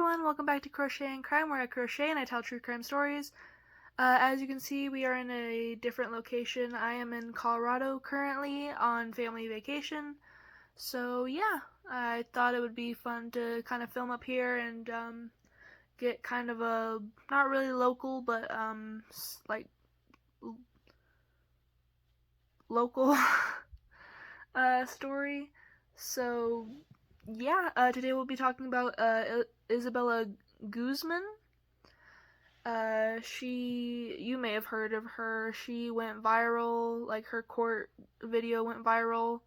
everyone, welcome back to Crochet and Crime, where I crochet and I tell true crime stories. As you can see, we are in a different location. I am in Colorado currently on family vacation. So yeah, I thought it would be fun to kind of film up here and get kind of a, not really local, but like local story. So yeah, today we'll be talking about Isabella Guzman. You may have heard of her. She went viral, like her court video went viral.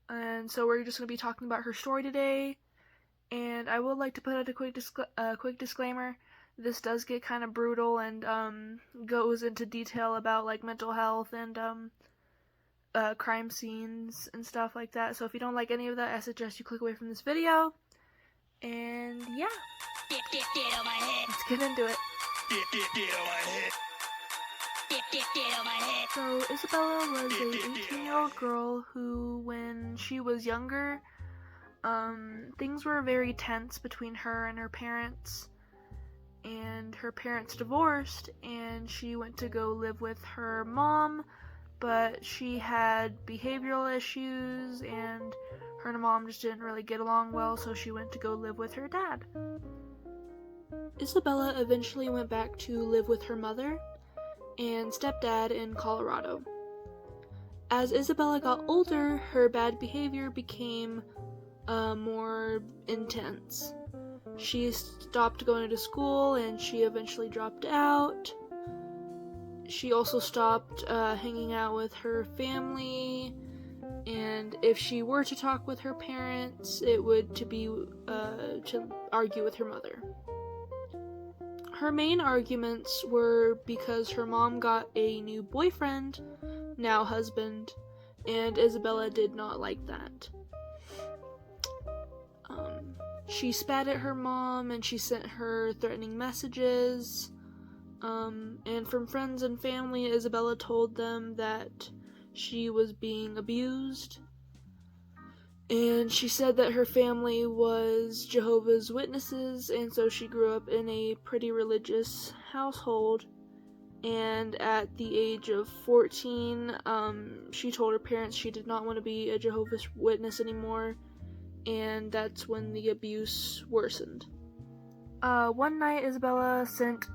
And so we're just going to be talking about her story today. And I would like to put out a quick disclaimer. This does get kind of brutal and goes into detail about like mental health and crime scenes and stuff like that. So if you don't like any of that, I suggest you click away from this video. And yeah, let's get into it. So Isabella was a 18-year-old girl who, when she was younger, things were very tense between her and her parents. And her parents divorced, and she went to go live with her mom, but she had behavioral issues, and her and her mom just didn't really get along well, so she went to go live with her dad. Isabella eventually went back to live with her mother and stepdad in Colorado. As Isabella got older, her bad behavior became more intense. She stopped going to school and she eventually dropped out. She also stopped hanging out with her family, and if she were to talk with her parents, it would to argue with her mother. Her main arguments were because her mom got a new boyfriend, now husband, and Isabella did not like that. She spat at her mom and she sent her threatening messages. And from friends and family, Isabella told them that she was being abused. And she said that her family was Jehovah's Witnesses, and so she grew up in a pretty religious household. And at the age of 14, she told her parents she did not want to be a Jehovah's Witness anymore, and that's when the abuse worsened. One night, Isabella sent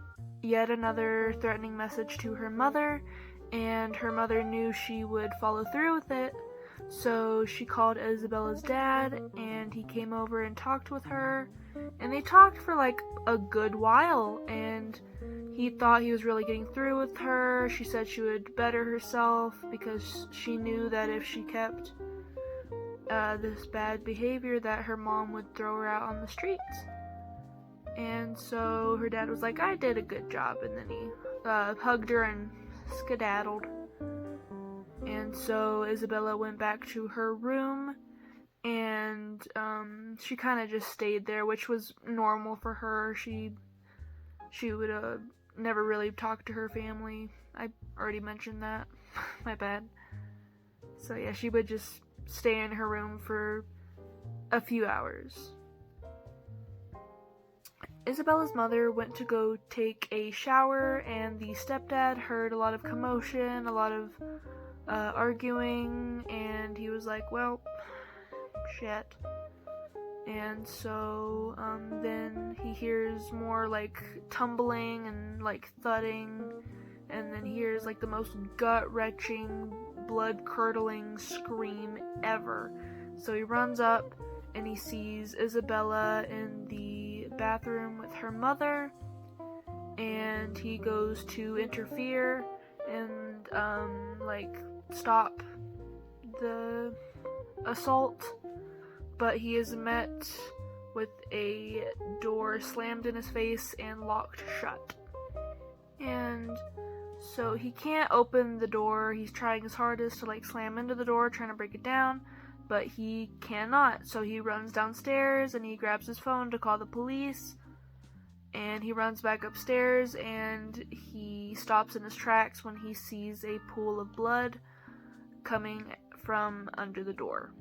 yet another threatening message to her mother, and her mother knew she would follow through with it. So she called Isabella's dad, and he came over and talked with her, and they talked for like a good while, and he thought he was really getting through with her. She said she would better herself because she knew that if she kept this bad behavior that her mom would throw her out on the streets. And so her dad was like, I did a good job, and then he hugged her and skedaddled. And so Isabella went back to her room, and she kind of just stayed there, which was normal for her. She would never really talk to her family. I already mentioned that. My bad. So yeah, she would just stay in her room for a few hours. Isabella's mother went to go take a shower, and the stepdad heard a lot of commotion, a lot of arguing, and he was like, well, shit. And so then he hears more like tumbling and like thudding, and then he hears like the most gut-wrenching, blood-curdling scream ever. So he runs up and he sees Isabella in the bathroom with her mother, and he goes to interfere and stop the assault, but he is met with a door slammed in his face and locked shut. And so he can't open the door. He's trying his hardest to slam into the door, trying to break it down, but he cannot. So he runs downstairs and he grabs his phone to call the police, and he runs back upstairs, and he stops in his tracks when he sees a pool of blood coming from under the door.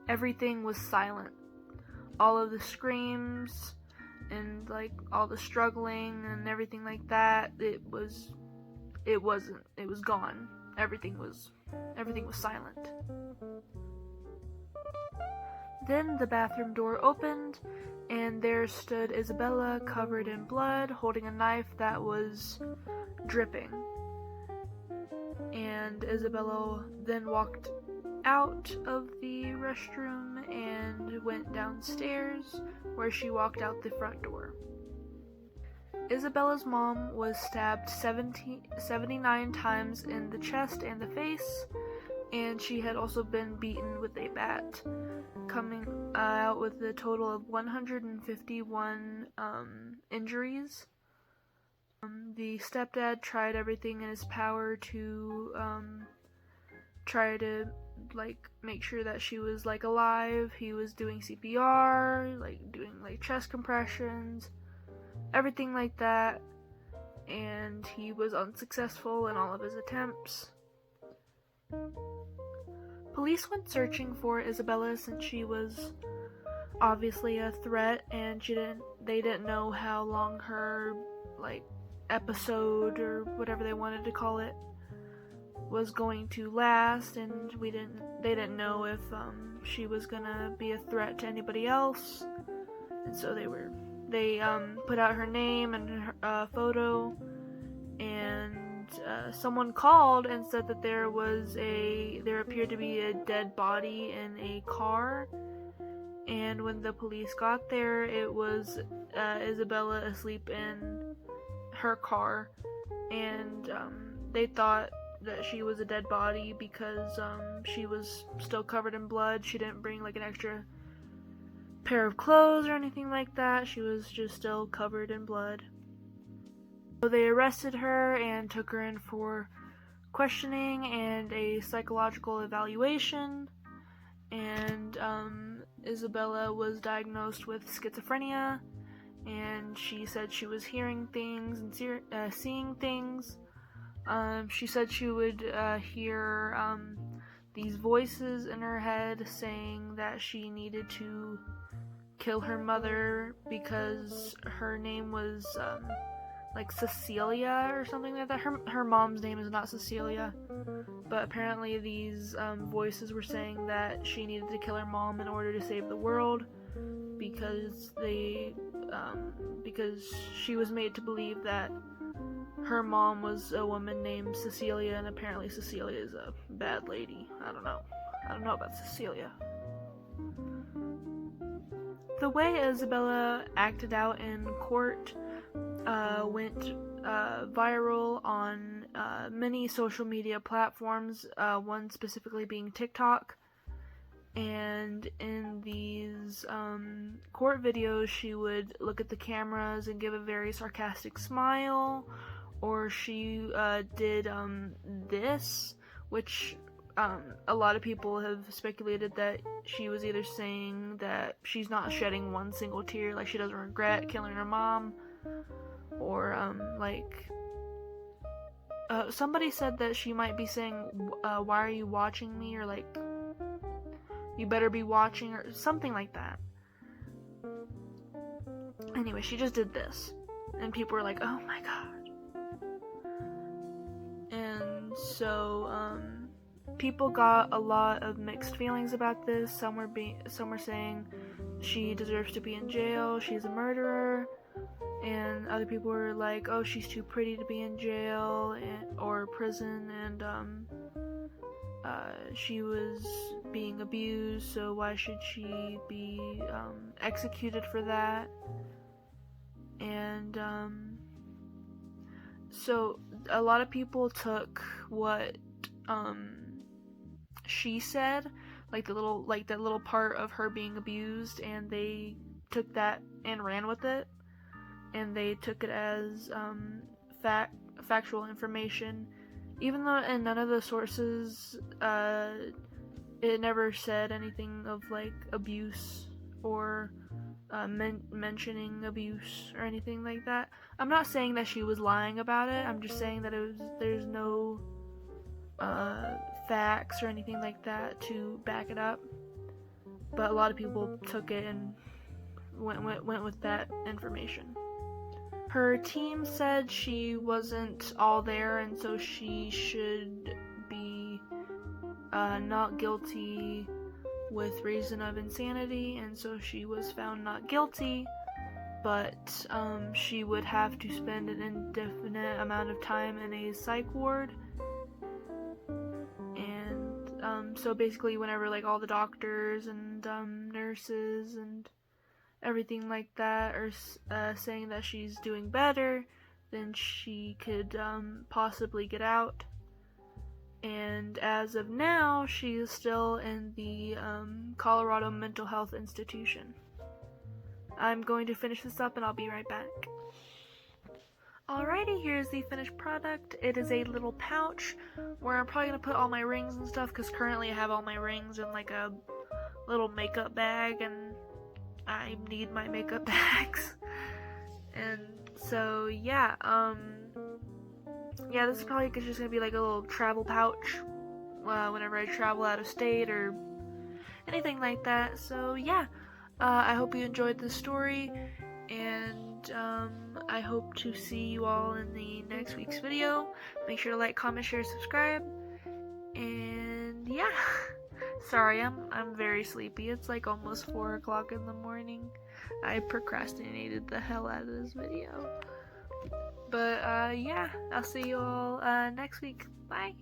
Everything was silent. all of the screams and like all the struggling and everything like that, it was gone. Everything was silent. Then the bathroom door opened, and there stood Isabella, covered in blood, holding a knife that was dripping. And Isabella then walked out of the restroom and went downstairs, where she walked out the front door. Isabella's mom was stabbed 79 times in the chest and the face, and she had also been beaten with a bat, coming out with a total of 151 injuries. The stepdad tried everything in his power to try to like make sure that she was like alive. He was doing CPR, like doing like chest compressions, everything like that, and he was unsuccessful in all of his attempts. Police went searching for Isabella since she was obviously a threat, and they didn't know how long her like episode or whatever they wanted to call it was going to last, and they didn't know if she was gonna be a threat to anybody else, and so they put out her name and her photo, and someone called and said that there appeared to be a dead body in a car, and when the police got there, it was Isabella asleep in her car, and they thought that she was a dead body because she was still covered in blood. She didn't bring like an extra pair of clothes or anything like that. She was just still covered in blood. So they arrested her and took her in for questioning and a psychological evaluation, and Isabella was diagnosed with schizophrenia, and she said she was hearing things and seeing things. She said she would hear these voices in her head saying that she needed to kill her mother because her name was like Cecilia or something like that. Her mom's name is not Cecilia, but apparently these voices were saying that she needed to kill her mom in order to save the world, because she was made to believe that her mom was a woman named Cecilia, and apparently Cecilia is a bad lady. I don't know about Cecilia. The way Isabella acted out in court went viral on many social media platforms, one specifically being TikTok. And in these court videos, she would look at the cameras and give a very sarcastic smile, or she did this, which a lot of people have speculated that she was either saying that she's not shedding one single tear, like she doesn't regret killing her mom, or somebody said that she might be saying, why are you watching me, or like, you better be watching, or something like that. Anyway, she just did this, and people were like, oh my god. And so people got a lot of mixed feelings about this. Some were saying she deserves to be in jail, she's a murderer, and other people were like, oh, she's too pretty to be in jail or prison, and she was being abused, so why should she be executed for that? And so a lot of people took what she said, like that little part of her being abused, and they took that and ran with it, and they took it as factual information, even though in none of the sources it never said anything of like abuse or mentioning abuse or anything like that. I'm not saying that she was lying about it. I'm just saying that there's no facts or anything like that to back it up. But a lot of people took it and went with that information. Her team said she wasn't all there, and so she should be not guilty with reason of insanity, and so she was found not guilty, but she would have to spend an indefinite amount of time in a psych ward. And so basically whenever like all the doctors and nurses and everything like that are saying that she's doing better, then she could possibly get out. And as of now, she is still in the Colorado Mental Health Institution. I'm going to finish this up and I'll be right back. Alrighty, here's the finished product. It is a little pouch where I'm probably going to put all my rings and stuff, because currently I have all my rings in like a little makeup bag, and I need my makeup bags. And so yeah, this is probably just gonna be like a little travel pouch whenever I travel out of state or anything like that. So yeah, I hope you enjoyed this story, and I hope to see you all in the next week's video. Make sure to like, comment, share, subscribe, and yeah. Sorry, I'm very sleepy. It's like almost 4 o'clock in the morning. I procrastinated the hell out of this video. But yeah, I'll see you all next week. Bye.